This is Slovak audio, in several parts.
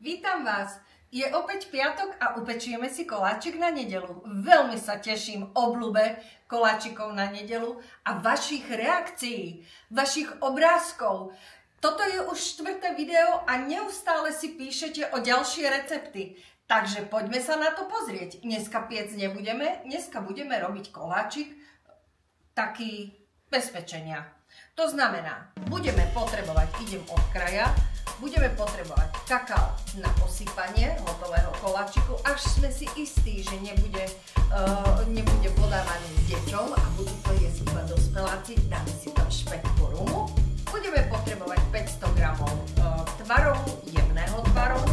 Vítam vás. Je opäť piatok a upečieme si koláčik na nedeľu. Veľmi sa teším obľúbe koláčikov na nedeľu a vašich reakcií, vašich obrázkov. Toto je už 4. video a neustále si píšete o ďalšie recepty. Takže poďme sa na to pozrieť. Dneska piec nebudeme, dneska budeme robiť koláčik taký bez pečenia. To znamená, budeme potrebovať, idem od kraja, budeme potrebovať kakao na posypanie hotového koláčiku, až sme si istí, že nebude podávaný deťom a budú to jesť iba dospeláci. Dáme si tam špeku rumu. Budeme potrebovať 500 g tvarohu, jemného tvarohu,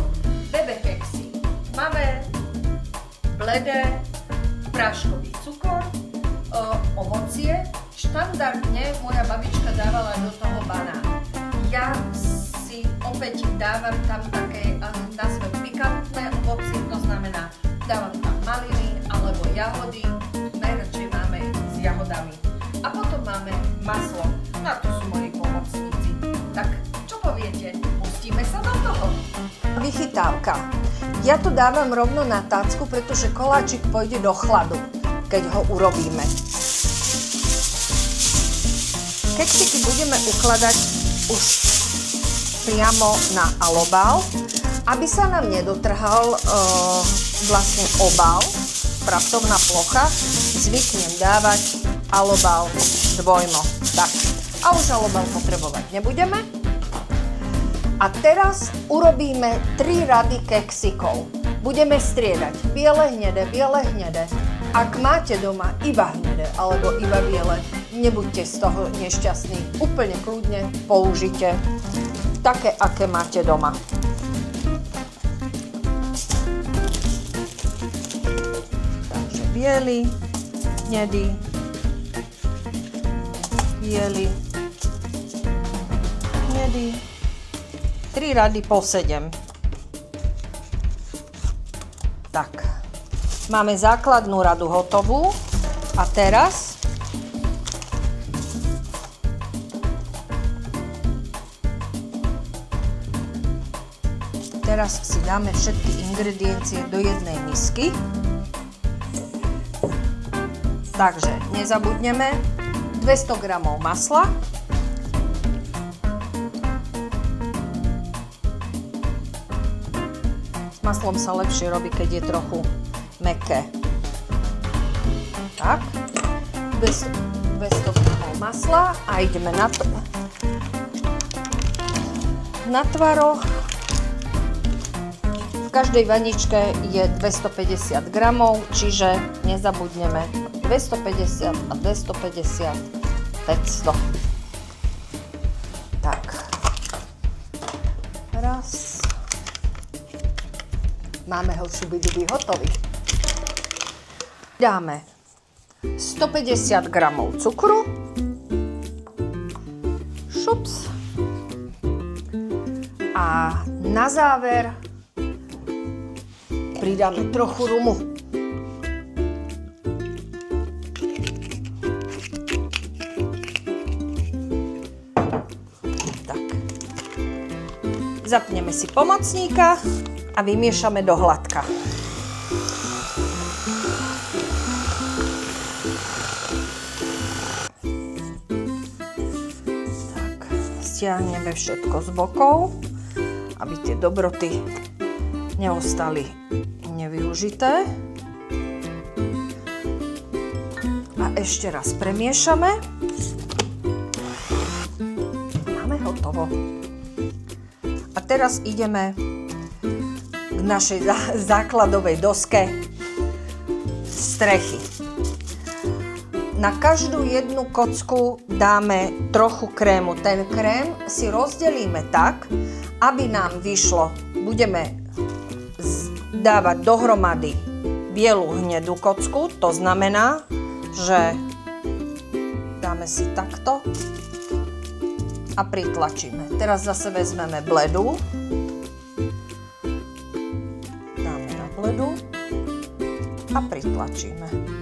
bebe keksy tmavé, bledé, práškový cukor, ovocie. Štandardne moja babička dávala do toho banán. Ja si opäť dávam tam také, nazvem pikantné ovocie, to znamená, dávam tam maliny alebo jahody, najradšej máme s jahodami. A potom máme maslo, na to sú moji pomocníci. Tak, čo poviete? Pustíme sa do toho. Vychytávka. Ja to dávam rovno na tácku, pretože koláčik pôjde do chladu, keď ho urobíme. Keksiky budeme ukladať už priamo na alobál, aby sa nám nedotrhal vlastne obal, pracovná plocha. Zvyknem dávať alobál dvojmo. Tak. A už alobál potrebovať nebudeme. A teraz urobíme 3 rady keksikov. Budeme striedať biele, hnedé. Ak máte doma iba hnedé alebo iba biele, nebuďte z toho nešťastní. Úplne kľudne použite také, aké máte doma. Takže biely, hnedý, biely, hnedý. 3 rady po 7. Tak, máme základnú radu hotovú a teraz si dáme všetky ingrediencie do jednej misky. Takže nezabudneme 200 g masla, maslom sa lepšie robí, keď je trochu mäkké. Tak, 200 g masla a ideme na tvaroh. V každej vaničke je 250 g, čiže nezabudneme 250 a 250, 500. Tak, raz. Máme ho šubidubi hotový. Dáme 150 g cukru. Šups. A na záver pridáme trochu rumu. Tak. Zapneme si pomocníka a vymiešame do hladka. Tak, stiahneme všetko z bokov, aby tie dobroty neostali nevyužité. A ešte raz premiešame. Máme hotovo. A teraz ideme k našej základovej doske strechy. Na každú jednu kocku dáme trochu krému. Ten krém si rozdelíme tak, aby nám vyšlo. Budeme dávať dohromady bielu hnedú kocku, to znamená, že dáme si takto a pritlačíme. Teraz zase vezmeme bledú, dáme na bledu a pritlačíme. Tak.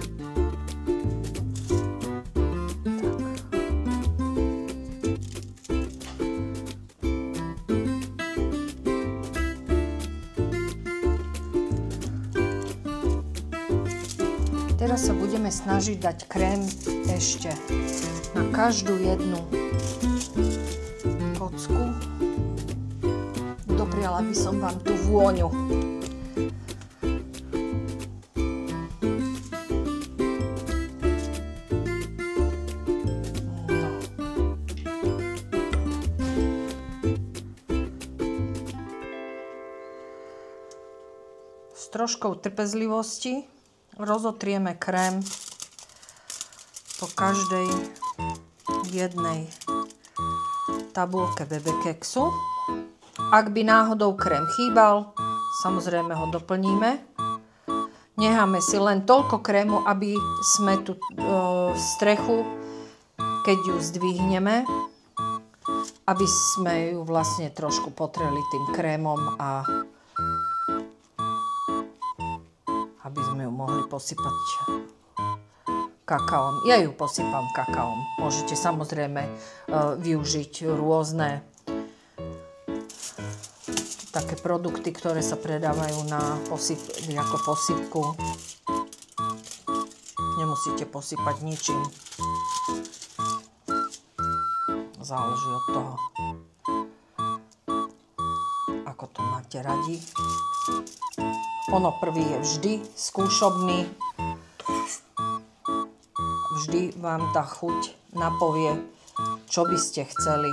Teraz sa budeme snažiť dať krém ešte na každú jednu kocku. Dopriala by som vám tú vôňu. S troškou trpezlivosti rozotrieme krém po každej jednej tabuľke BB keksu. Ak by náhodou krém chýbal, samozrejme ho doplníme. Necháme si len toľko krému, aby sme tú strechu, keď ju zdvihneme, aby sme ju vlastne trošku potreli tým krémom a aby sme ju mohli posypať kakaom. Ja ju posypám kakaom. Môžete samozrejme využiť rôzne také produkty, ktoré sa predávajú na ako posypku. Nemusíte posypať ničím. Záleží od toho, ako to máte radi. Ono prvý je vždy skúšobný. Vždy vám tá chuť napovie, čo by ste chceli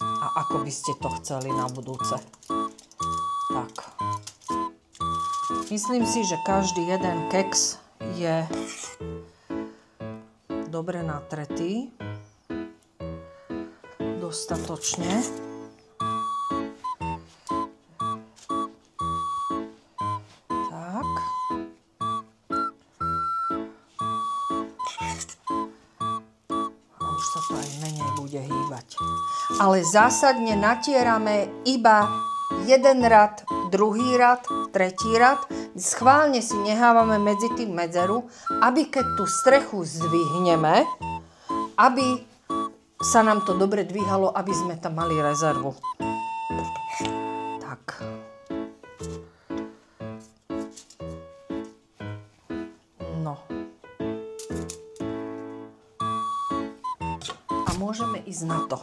a ako by ste to chceli na budúce. Tak. Myslím si, že každý jeden keks je dobre natretý. Dostatočne. Ale zásadne natierame iba jeden rad, druhý rad, tretí rad. Schválne si nehávame medzi tým medzeru, aby keď tú strechu zdvihneme, aby sa nám to dobre dvíhalo, aby sme tam mali rezervu. Tak. No. A môžeme ísť na to.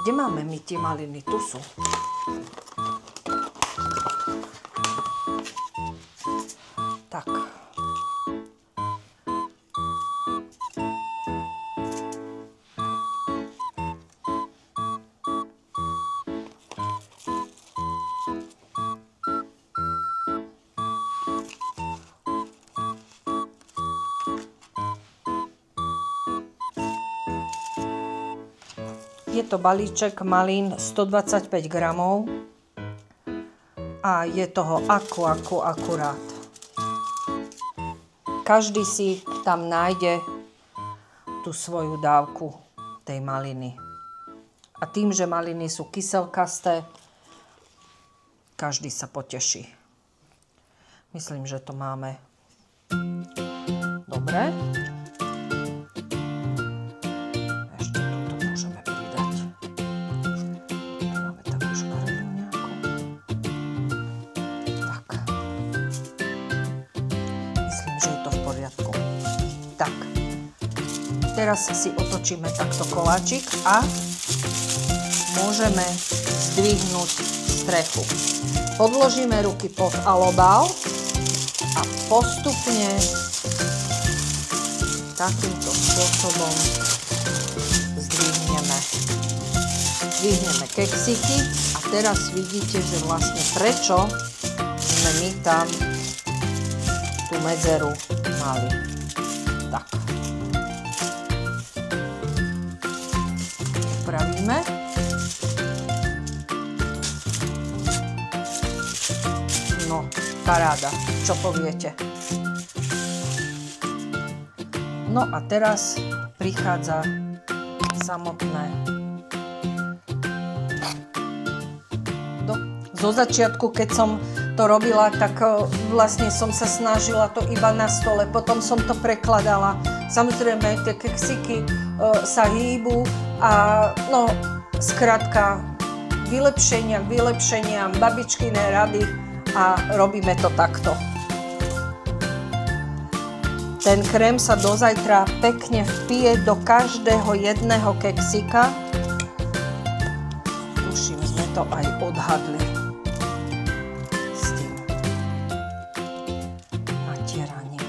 Kde máme my tie maliny? Tu sú. Tak. Je to balíček malín 125 gramov a je toho akurát. Každý si tam nájde tú svoju dávku tej maliny. A tým, že maliny sú kyselkasté, každý sa poteší. Myslím, že to máme dobre. Teraz si otočíme takto koláčik a môžeme zdvihnúť strechu. Podložíme ruky pod alobál a postupne takýmto spôsobom zdvihneme. Zdvihneme keksiky a teraz vidíte, že vlastne prečo sme my tam tú medzeru mali. Tak. Upravíme. No, paráda. Čo poviete? No a teraz prichádza samotné. Zo začiatku, keď som to robila, tak vlastne som sa snažila to iba na stole, potom som to prekladala. Samozrejme, tie keksiky sa hýbu a no, skrátka, vylepšenia, babičkine rady a robíme to takto. Ten krém sa do zajtra pekne vpije do každého jedného keksika. Tuším, sme to aj odhadli s tým natieraním.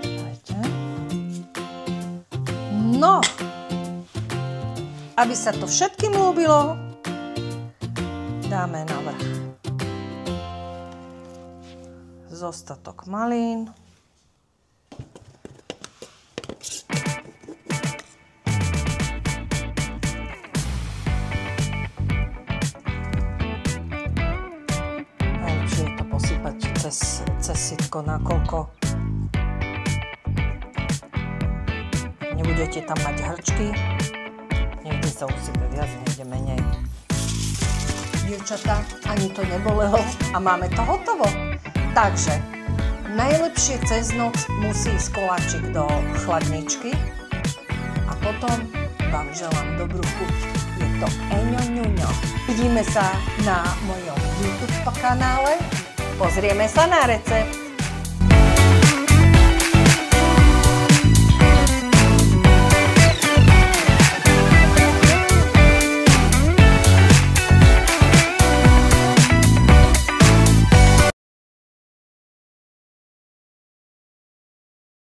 Dajte. No, aby sa to všetkým ľúbilo, dáme na vrch zostatok malín. Najlepšie je to posypať cez sitko, nakoľko nebudete tam mať hrčky. Niekde sa usype viac, niekde menej. Dievčatá, ani to nebolelo a máme to hotovo. Takže najlepšie cez noc musí ísť koláčik do chladničky a potom vám želám dobrú chuť. Je to Eňo ňuňo. Vidíme sa na mojom YouTube kanále. Pozrieme sa na recept.